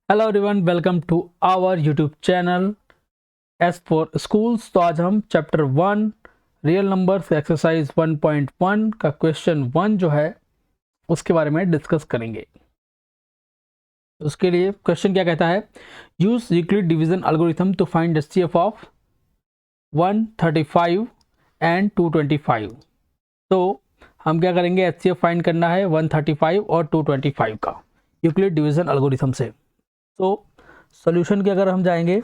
Hello everyone, welcome to our YouTube channel S for schools. तो आज हम chapter 1 real numbers exercise 1.1 का question 1 जो है उसके बारे में डिस्कस करेंगे। उसके लिए क्वेश्चन क्या कहता है, use Euclid division algorithm to find HCF of 135 and 225। तो हम क्या करेंगे, एचसीएफ फाइंड करना है 135 और 225 का यूक्लिड डिवीजन एल्गोरिथम से। तो सॉल्यूशन के अगर हम जाएंगे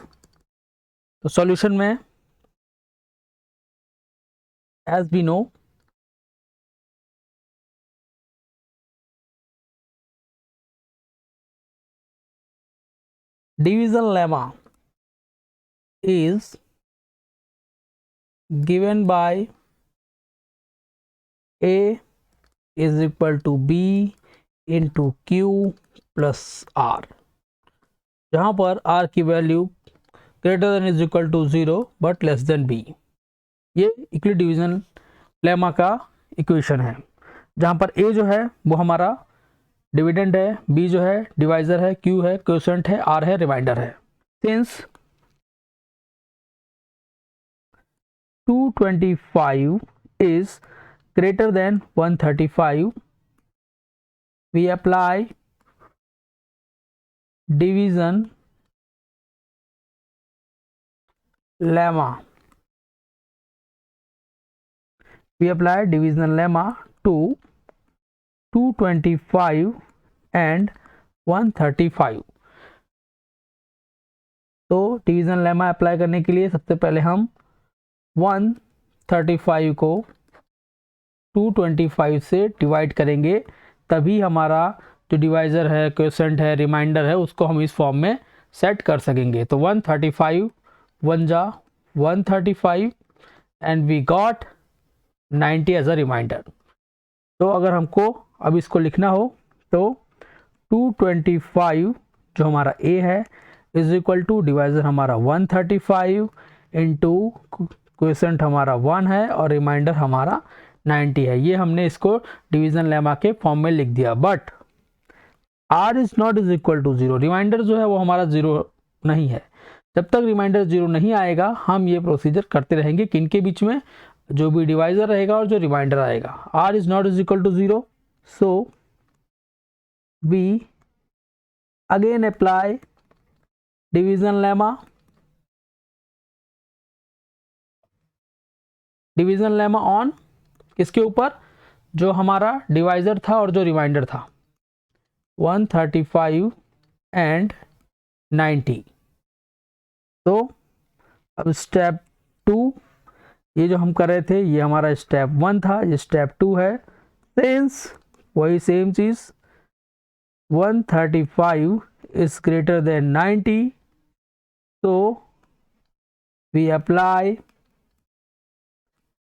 तो सॉल्यूशन में as we know division lemma is given by a is equal to b into q plus r, जहां पर r की value greater than is equal to 0 but less than b। ये यूक्लिड डिवीजन लेमा का equation है, जहां पर a जो है वो हमारा डिविडेंड है, b जो है डिवाइजर है, q है क्वोशेंट है, r है रिमाइंडर है। Since 225 is greater than 135, we apply division lemma. We apply division lemma to 225 and 135। तो डिवीजन लेमा अप्लाई करने के लिए सबसे पहले हम 135 को 225 से डिवाइड करेंगे, तभी हमारा जो डिवाइजर है, क्वोशेंट है, रिमाइंडर है, उसको हम इस फॉर्म में सेट कर सकेंगे। तो 135 1 जा 135 and we got 90 as a remainder. तो अगर हमको अब इसको लिखना हो तो 225 जो हमारा a है इज इक्वल टू डिवाइजर हमारा 135 इंटू क्वोशेंट हमारा 1 है और रिमाइंडर हमारा 90 है। ये हमने इसको डिवीजन लेमा के फॉर्म में लिख दिया। But r is not is equal to 0, remainder जो है वो हमारा 0 नहीं है। जब तक रिमाइंडर 0 नहीं आएगा हम ये प्रोसीजर करते रहेंगे, किनके बीच में, जो भी डिवाइजर रहेगा और जो रिमाइंडर आएगा। r is not is equal to 0, so we again apply division lemma. Division lemma on किसके ऊपर, जो हमारा डिवाइजर था और जो रिमाइंडर था, 135 एंड 90। तो अब स्टेप 2, ये जो हम कर रहे थे ये हमारा स्टेप 1 था, ये स्टेप 2 है। सिंस वही सेम चीज 135 is greater than 90, so we apply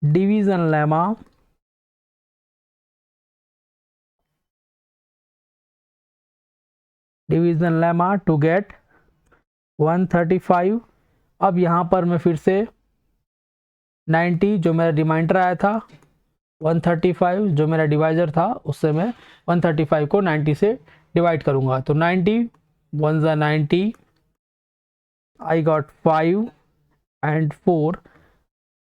division lemma to get 135। अब यहाँ पर मैं फिर से 90 जो मेरा रिमाइंडर आया था, 135 जो मेरा डिवाइजर था, उससे मैं 135 को 90 से डिवाइड करूँगा। तो 90 1 ज़ा 90, I got 5 and 4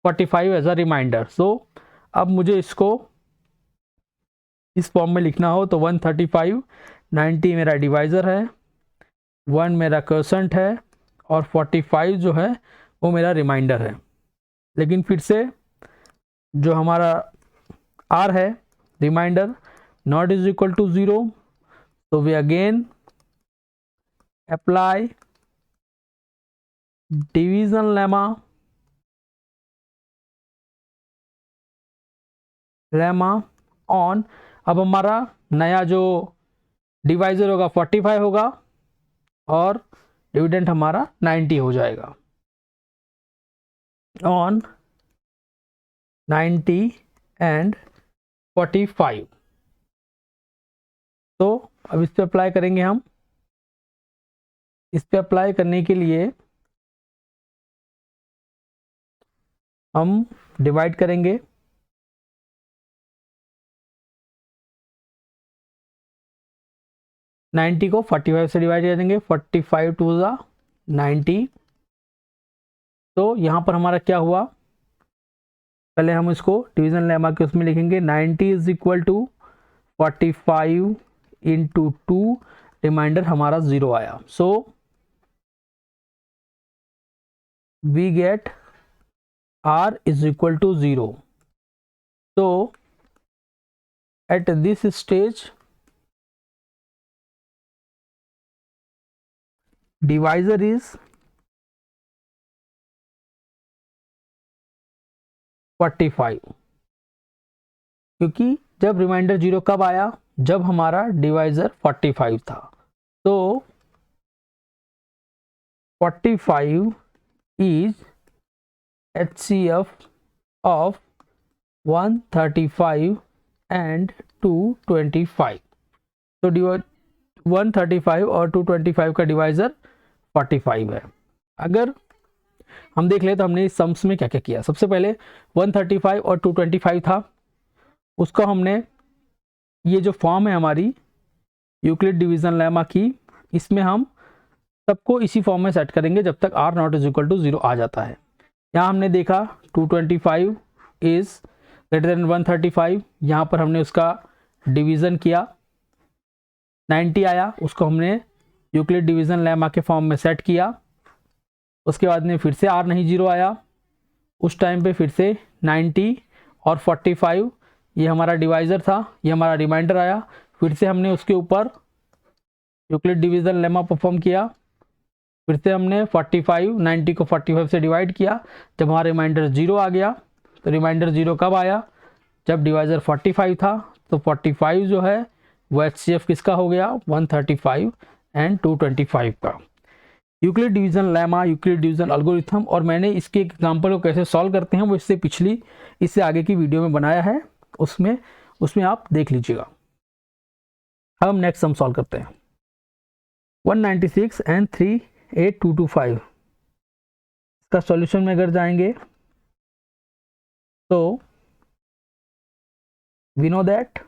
45 as a reminder. So अब मुझे इसको इस फॉर्म में लिखना हो तो 135 90 मेरा डिवाइजर है, 1 मेरा क्वोशेंट है और 45 जो है वो मेरा रिमाइंडर है। लेकिन फिर से जो हमारा r है remainder not is equal to 0, तो we again apply division lemma on. अब हमारा नया जो डिवाइजर होगा 45 होगा और डिविडेंड हमारा 90 हो जाएगा ऑन 90 एंड 45। तो अब इस पे अप्लाई करेंगे हम। इस पे अप्लाई करने के लिए हम डिवाइड करेंगे 90 को 45 से डिवाइड कर देंगे, 45 टू ज़ा 90। तो यहाँ पर हमारा क्या हुआ, पहले हम इसको डिवीजन लेमा के उसमें लिखेंगे, 90 is equal to 45 into 2, remainder हमारा 0 आया। So we get r is equal to 0. So at this stage divisor is 45, क्योंकि जब रिमाइंडर 0 कब आया, जब हमारा डिवाइजर 45 था। तो 45 is HCF of 135 and 225। तो 135 और 225 का डिवाइजर 45 है। अगर हम देख ले तो हमने इस सम्स में क्या क्या किया। सबसे पहले 135 और 225 था, उसको हमने, ये जो फॉर्म है हमारी यूक्लिड डिवीजन लेमा की, इसमें हम सबको इसी फॉर्म में सेट करेंगे जब तक r not is equal to 0 आ जाता है। यहाँ हमने देखा 225 इज ग्रेटर देन 135, यहाँ पर हमने उसका डिवीज़न किया, 90 आया, उसको हमने यूक्लिड डिवीज़न लेमा के फॉर्म में सेट किया। उसके बाद में फिर से r नहीं 0 आया, उस टाइम पे फिर से 90 और 45 ये हमारा डिवाइज़र था, ये हमारा रिमाइंडर आया, फिर से हमने उसके ऊपर यूक्लिड डिवीज़न लेमा परफॉर्म किया, फिर से हमने 45 90 को 45 से डिवाइड किया। जब हमारा रिमाइंडर 0 आ गया, तो रिमाइंडर 0 कब आया, जब डिवाइजर 45 था। तो 45 जो है वो HCF किसका हो गया, 135 एंड 225 का। Euclid division lemma, Euclid division algorithm, और मैंने इसके एग्जांपल को कैसे सॉल्व करते हैं वो इससे आगे की वीडियो में बनाया है, उसमें आप देख लीजिएगा। अब हम नेक्स्ट सम सॉल्व करते हैं। 196 एंड 38225 इसका सॉल्यूशन में अगर जाएंगे तो we know that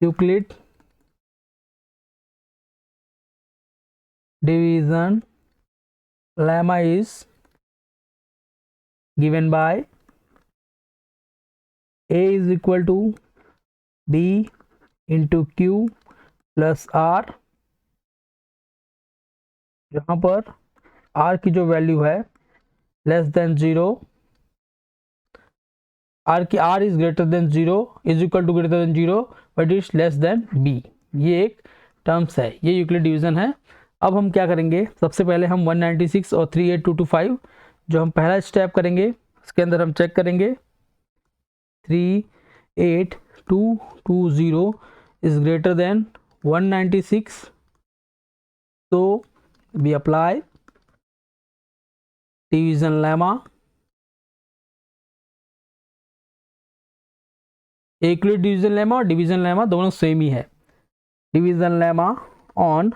Euclid division lemma is given by a is equal to b into q plus r, जहाँ पर r की जो वैल्यू है less than 0, r is greater than 0 is equal to greater than 0 but is less than b। ये एक terms है, ये यूक्लिड डिवीजन है। अब हम क्या करेंगे, सबसे पहले हम 196 और 38225 जो हम पहला स्टेप करेंगे, इसके अंदर हम चेक करेंगे 38220 is greater than 196, so we apply division lemma। Euclid division lemma और डिवीजन लेमा दोनों सेम ही है। Division lemma on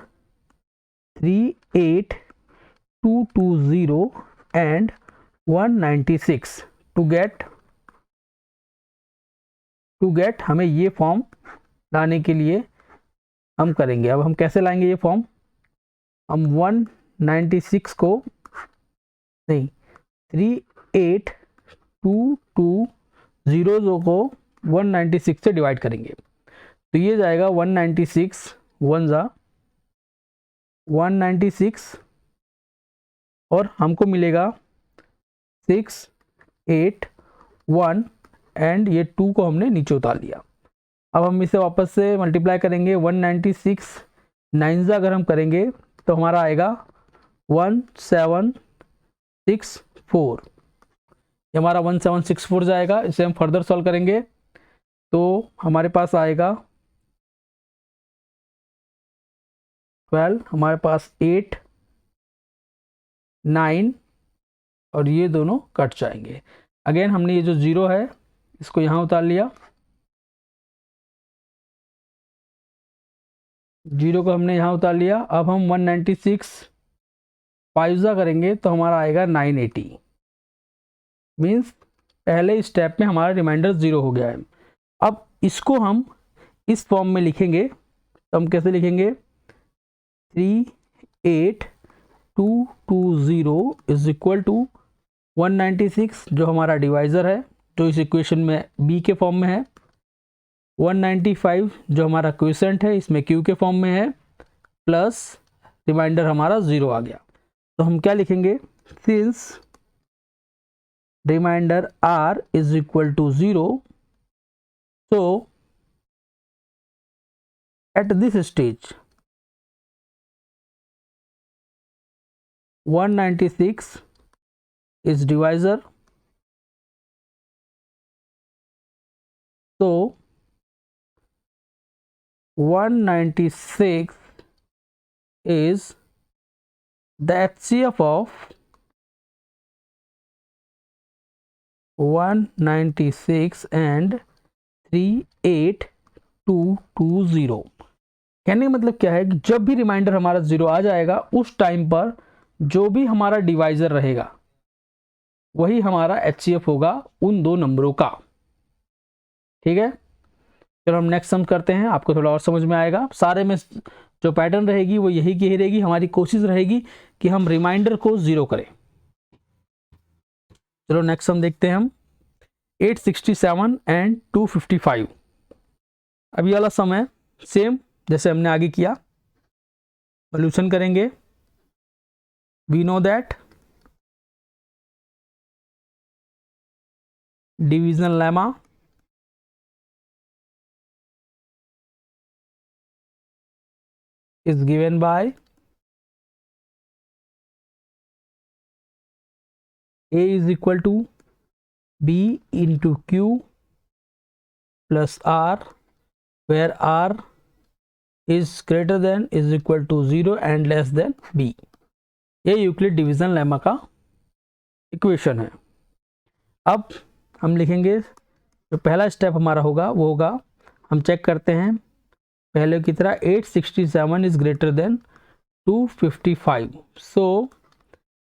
38220 and 196 to get हमें ये फॉर्म लाने के लिए हम करेंगे। अब हम कैसे लाएंगे ये फॉर्म, हम 196 को नहीं 38220 को 196 से डिवाइड करेंगे, तो ये जाएगा 196 1 जा 196 और हमको मिलेगा 681 एंड ये 2 को हमने नीचे उतार लिया। अब हम इसे वापस से मल्टीप्लाई करेंगे, 196 9 से अगर हम करेंगे तो हमारा आएगा 1764, ये हमारा 1764 जाएगा। इसे हम फर्दर सॉल्व करेंगे तो हमारे पास आएगा 12, हमारे पास 8 9 और ये दोनों कट जाएंगे। अगेन हमने ये जो 0 है इसको यहाँ उतार लिया, 0 को हमने यहाँ उतार लिया। अब हम 196 5 करेंगे तो हमारा आएगा 980, मीन्स पहले स्टेप में हमारा रिमाइंडर 0 हो गया है। अब इसको हम इस फॉर्म में लिखेंगे, तो हम कैसे लिखेंगे, 38220 इज इक्वल टू 196 जो हमारा डिवाइज़र है, जो इस इक्वेशन में बी के फॉर्म में है, 195 जो हमारा क्वोशेंट है, इसमें क्यू के फॉर्म में है, प्लस रिमाइंडर हमारा 0 आ गया। तो हम क्या लिखेंगे, since remainder R is equal to 0, so at this stage 196 is divisor, so 196 is the HCF of 196 and 38220। कहने का मतलब क्या है कि जब भी रिमाइंडर हमारा 0 आ जाएगा उस टाइम पर जो भी हमारा डिवाइज़र रहेगा वही हमारा HCF होगा उन दो नंबरों का। ठीक है, चलो हम नेक्स्ट सम करते हैं, आपको थोड़ा और समझ में आएगा। सारे में जो पैटर्न रहेगी वो यही की ही रहेगी। हमारी कोशिश रहेगी कि हम रिमाइंडर को 0 करें। चलो नेक्स्ट सम देखते हैं हम, 867 एंड 255। अब ये वाला सम है सेम जैसे हमने आगे किया। सॉल्यूशन करेंगे। We know that division lemma is given by A is equal to B into Q plus R, where R is greater than is equal to 0 and less than B। ये Euclid division lemma का equation है। अब हम लिखेंगे, जो पहला step हमारा होगा वो होगा, हम चेक करते हैं पहले की तरह 867 is greater than 255, so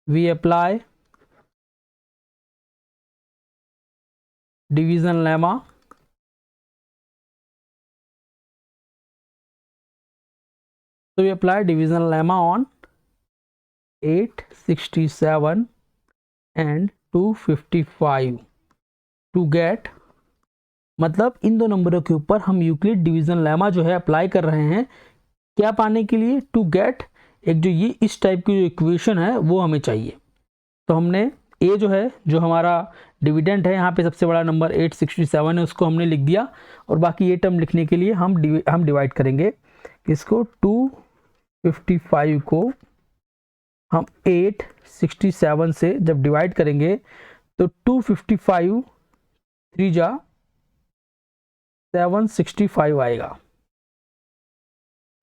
we apply division lemma। So we apply division lemma on 867 and 255 to get, मतलब इन दो नंबरों के ऊपर हम यूक्लिड डिवीजन लेमा जो है अप्लाई कर रहे हैं, क्या पाने के लिए, टू गेट एक जो ये इस टाइप की जो इक्वेशन है वो हमें चाहिए। तो हमने ए जो है, जो हमारा डिविडेंड है, यहाँ पे सबसे बड़ा नंबर 867 है, उसको हमने लिख दिया, और बाकी ये टर्म लिखने के लिए हम डिवाइड करेंगे इसको। 255 को हम 867 से जब डिवाइड करेंगे तो 255 3 जा 765 आएगा।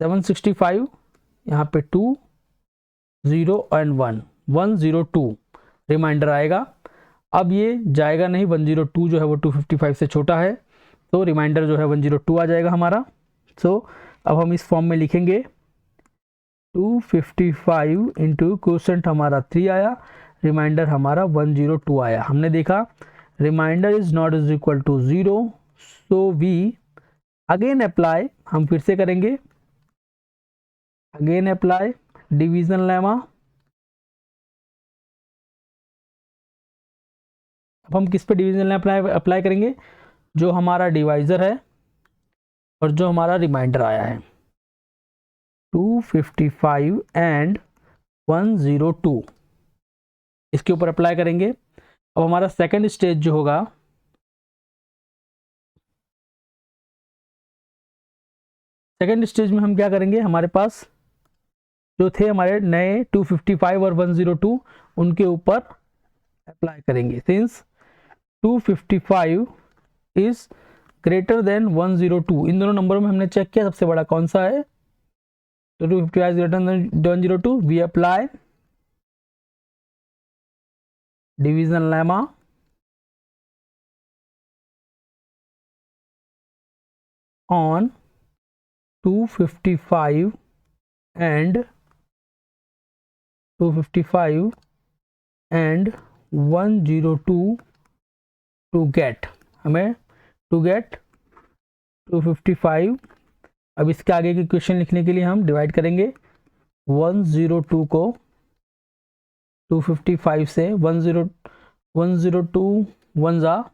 765 यहाँ पे 2 0 एंड 1 102 रिमाइंडर आएगा। अब ये जाएगा नहीं, 102 जो है वो 255 से छोटा है, तो रिमाइंडर जो है 102 आ जाएगा हमारा। सो अब हम इस फॉर्म में लिखेंगे 255 इंटू क्वोशेंट हमारा 3 आया, रिमाइंडर हमारा 102 आया। हमने देखा remainder is not is equal to 0, so we again apply, हम फिर से करेंगे अगेन अप्लाई डिवीजन लेमा। अब हम किस पे डिवीजन लेमा अप्लाई करेंगे, जो हमारा डिवाइजर है और जो हमारा रिमाइंडर आया है 255 एंड 102, इसके ऊपर अप्लाई करेंगे। अब हमारा सेकंड स्टेज जो होगा, सेकंड स्टेज में हम क्या करेंगे, हमारे पास जो थे हमारे नए 255 और 102 उनके ऊपर अप्लाई करेंगे। सिंस 255 इज ग्रेटर देन 102, इन दोनों नंबरों में हमने चेक किया सबसे बड़ा कौन सा है, तो 255 is greater than 102, we apply division lemma on 255 and 102 to get 255। अब इसके आगे की क्वेश्चन लिखने के लिए हम डिवाइड करेंगे 102 को 255 से। 102 1 जा,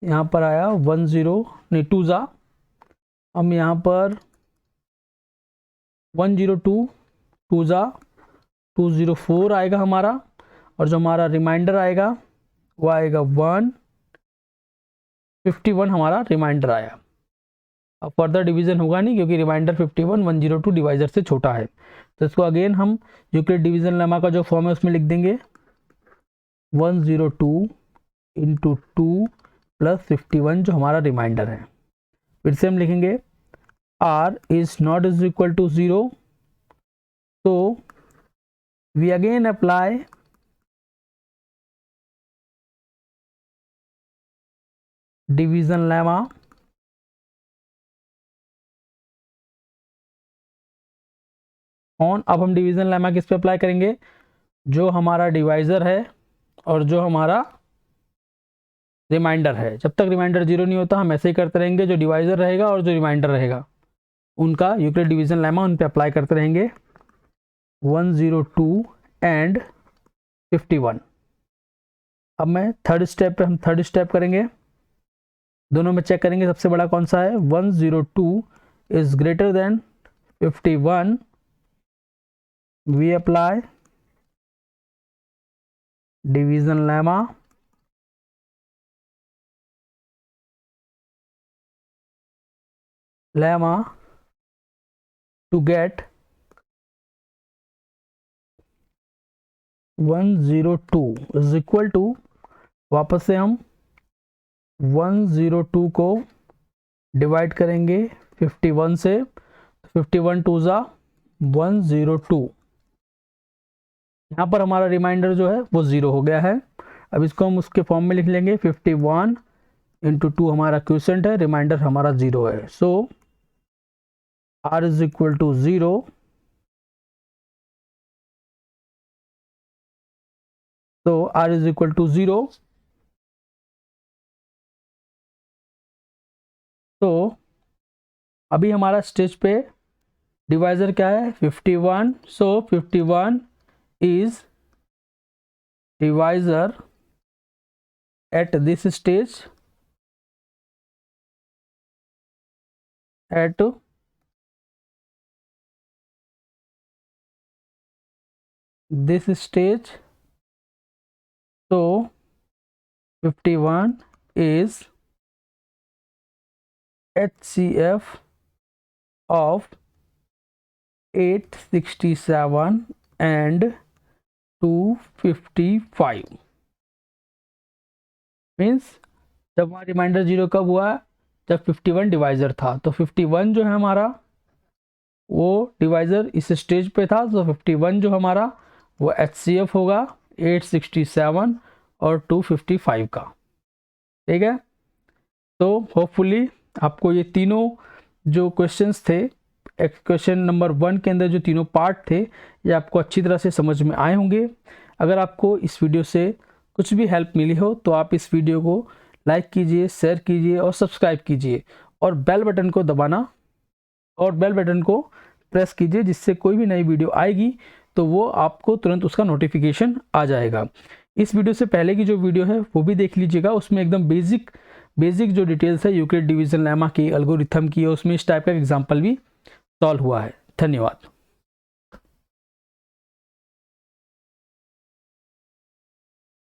यहाँ पर आया 2 जा। हम यहाँ पर 102 2 जा 204 आएगा हमारा, और जो हमारा रिमाइंडर आएगा वो आएगा 151 हमारा रिमाइंडर आया। अब फर्दर डिवीजन होगा नहीं क्योंकि रिमाइंडर 51 102 डिवाइजर से छोटा है। तो इसको अगेन हम यूक्लिड डिवीजन लेमा का जो फॉर्म है उसमें लिख देंगे 102 इंटू 2 प्लस 51 जो हमारा रिमाइंडर है। फिर से हम लिखेंगे r is not is equal to 0, तो we again apply division lemma on. अब हम डिवीजन लेमा किस पे अप्लाई करेंगे, जो हमारा डिवाइजर है और जो हमारा रिमाइंडर है। जब तक रिमाइंडर 0 नहीं होता हम ऐसे ही करते रहेंगे, जो डिवाइजर रहेगा और जो रिमाइंडर रहेगा उनका यूक्लिड डिवीजन लेमा उन पे अप्लाई करते रहेंगे। 102 एंड 51। अब मैं थर्ड स्टेप करेंगे, दोनों में चेक करेंगे सबसे बड़ा कौन सा है। 102 is greater than 51, we apply division lemma to get 102 is equal to, वापस से हम 102 को डिवाइड करेंगे 51 से। 51 2 जा 102। यहाँ पर हमारा रिमाइंडर जो है वो 0 हो गया है। अब इसको हम उसके फॉर्म में लिख लेंगे 51 इंटू 2 हमारा क्वेश्चन है, रिमाइंडर हमारा 0 है। सो r इज इक्वल टू 0, तो r इज इक्वल टू 0। तो अभी हमारा स्टेज पे डिवाइजर क्या है 51, so 51 is divisor at this stage, at this stage, so 51 is HCF of 867 and 255। Means जब हमारा रिमाइंडर 0 कब हुआ, जब 51 डिवाइजर था। तो 51 जो है हमारा वो डिवाइजर इस स्टेज पे था, तो 51 जो हमारा वो HCF होगा 867 और 255 का। ठीक है, तो होपफुली आपको ये तीनों जो क्वेश्चंस थे, क्वेश्चन नंबर 1 के अंदर जो तीनों पार्ट थे, ये आपको अच्छी तरह से समझ में आए होंगे। अगर आपको इस वीडियो से कुछ भी हेल्प मिली हो तो आप इस वीडियो को लाइक कीजिए, शेयर कीजिए और सब्सक्राइब कीजिए, और बेल बटन को दबाना और बेल बटन को प्रेस कीजिए, जिससे कोई भी नई वीडियो आएगी तो वो आपको तुरंत उसका नोटिफिकेशन आ जाएगा। इस वीडियो से पहले की जो वीडियो है वो भी देख लीजिएगा, उसमें एकदम बेसिक जो डिटेल्स है यूक्लिड डिवीजन लेमा की, एल्गोरिथम की, उसमें इस टाइप का एग्जाम्पल भी सॉल्व हुआ है। धन्यवाद।